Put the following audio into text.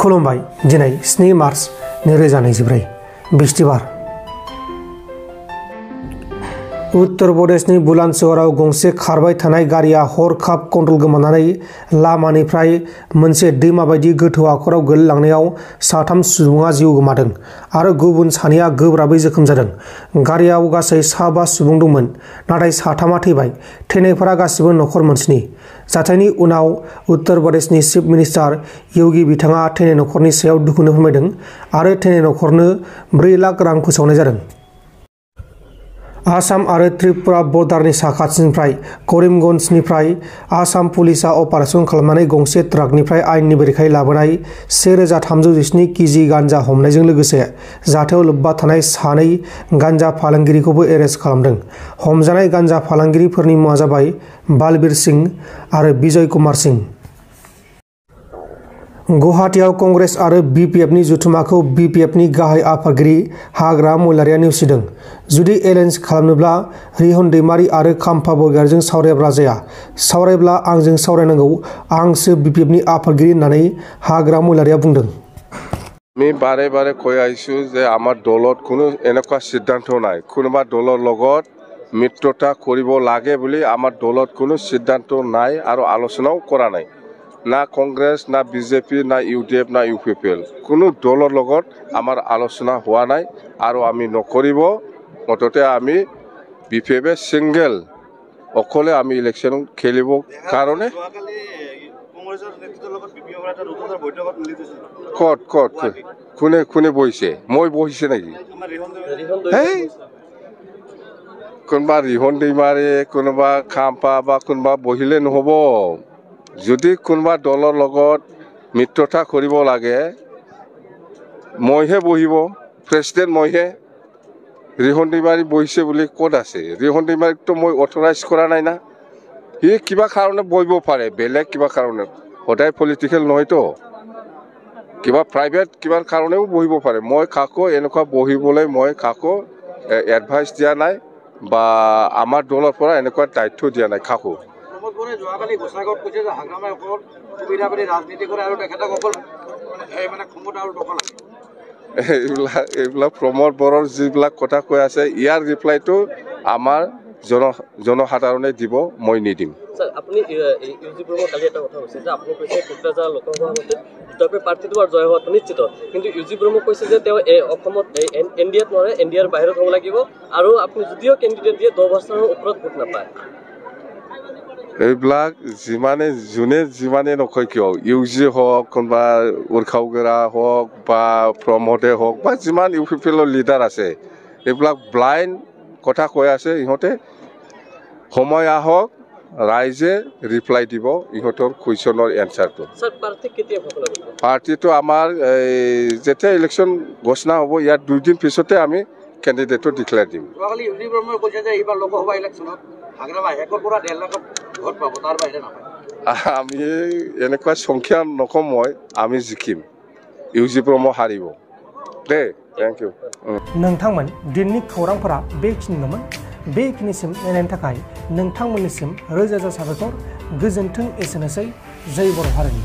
खुलुमबाय दिनै 7 मार्च 2024 बिस्तिबार उत्तर प्रदेशनि बुलंदशहराव गंसे खारबाय थानाय गारिया हरखाब कन्ट्रल गोमानानै लामानिफ्राय मोनसे दैमा बायदि गोथौ हाखराव गोलैलांनायाव साथाम सुबुङा जिउ गोमादों आरो गुबुन सानैया गोब्राबै जोखोम जादों। गारियाव गासै 5 सुबुं दंमोन, नाथाय साथामा थैबाय। थैनायफोरा गासिबो नखर मोनसेनि। जाथायनि उनाव उत्तर प्रदेशनि चीफ मिनिस्टार योगी बिथाङा थैनाय नखरनि सायाव दुखुनो फोरमायदों आरो थैनाय नखरनो 4 लाख रां फोसावनाय जादों। आसाम आरो त्रिपुरा बर्डारनि साखाथिनिफ्राय करिमगन्जनिफ्राय आसाम पुलिसआ अपारेशन खालामनानै गंसे ट्राकनिफ्राय आयेननि बेरेखायै लाबोनाय 1317 केजि गान्जा हमनायजों लोगोसे जाथायाव लोब्बा थानाय 2 गान्जा फालांगिरिखौबो एरेस्ट खालामदों। हमजानाय गान्जा फालांगिरिफोरनि मुङा जाबाय बालबीर सिंह आरो विजय कुमार सिंह। गुवाहाटीआव कंग्रेस आरो बीपीएफनि जथुमाखौ बीपीएफनि गाहाय आफादगिरि हाग्रामा महिलारिया नेवसिदों। जुदि एलायन्स खालामनोब्ला रिहन दैमारी आरो खाम्फा बरगयारिजों सावरायाब्ला जाया। सावरायब्ला आंजों सावरायनांगौ, आंसो बीपीएफनि आफादगिरि होननानै हाग्रामा महिलारिया बुंदों। আমি বাৰে বাৰে কৈ আহিছো যে আমাৰ দলত কোনো এনেকুৱা সিদ্ধান্ত নাই। কোনোবা দলৰ লগত মিত্ৰতা কৰিব লাগে বুলি আমাৰ দলত কোনো সিদ্ধান্ত নাই আৰু আলোচনাও কৰা নাই। না কংগ্ৰেছ, না বিজেপি, না ইউডিএফ, না ইউপিপিএল কোনো দলৰ লগত আমাৰ আলোচনা হোৱা নাই আৰু আমি নকৰিব। মুঠতে আমি বিপিএফে সিংগেল অকলে আমি ইলেকশ্যন খেলিব কাৰণে কত কোনে কোনে বহিছে? মই বহিছে নেকি? কোনোবা ৰিহন दैमारी, কোনোবা খাম্পা বা কোনোবা বহিলে নহ'ব। যদি কোনোবা দলৰ লগত মিত্ৰতা কৰিব লাগে মইহে বহিব, প্ৰেচিডেণ্ট মইহে। ৰিহন दैमारी বহিছে বুলি ক'ত আছে? ৰিহন दैमारीকতো মই অথৰাইজ কৰা নাই না। সি কিবা কাৰণে বহিব পাৰে, বেলেগ কিবা কাৰণে, সদায় পলিটিকেল নহয়তো, কিবা প্ৰাইভেট কিবা কাৰণেও বহিব পাৰে। মই কাকো এনেকুৱা বহিবলৈ মই কাকো এডভাইচ দিয়া নাই বা আমাৰ দলৰ পৰা এনেকুৱা দায়িত্ব দিয়া নাই কাকো। এইবিলাক প্ৰমোদ বড়োৰ যিবিলাক কথা কৈ আছে ইয়াৰ ৰিপ্লাইটো আমাৰ জনসাধাৰণে দিব, মই নিদিম। আপুনি ইউজি ব্ৰহ্ম কালি এটা কথা কৈছে যে আপুনি কৈছে কোকৰাঝাৰ লোকসভা সমষ্টিত দুটাকৈ প্ৰাৰ্থীটো আৰু জয় হোৱাটো নিশ্চিত, কিন্তু ইউজি ব্ৰহ্ম কৈছে যে তেওঁ অসমত এনডিএত নোৱাৰে, এনডিএৰ বাহিৰত হ'ব লাগিব আৰু আপুনি যদিও কেণ্ডিডেট দিয়ে 10 বছৰৰ ওপৰত ভোট নাপায়। এইবিলাক যোনে যিমানে নকয় কিয়, ইউজি হওক, কোনোবা উৰ্খাওগেৰা হওক বা প্ৰমোদে হওক বা যিমান ইউপিপিএলৰ লিডাৰ আছে, এইবিলাক ব্লাইণ্ড কথা কৈ আছে। ইহঁতে সময় আহক, ৰাইজে ৰিপ্লাই দিব ইহঁতৰ কুৱেশ্যনৰ এনচাৰটো। পাৰ্টিটো আমাৰ যেতিয়া ইলেকশ্যন ঘোষণা হ'ব ইয়াৰ 2 দিন পিছতে আমি কেণ্ডিডেটটো ডিক্লেয়াৰ দিম। আমি এনেকুৱা সংখ্যা নকম, আমি জিকিম, ইউজি ব্ৰহ্ম হাৰিব দে। Thank you. नोंथांमोन दिननि खौरांफोरा बेखिनिल'मोन। बेखिनिसिम नायनायनि थाखाय नोंथांमोननिसिम रोजा रोजा साबायखर। गोजोन्थों। एसेनोसै। जय बर' हारिनि।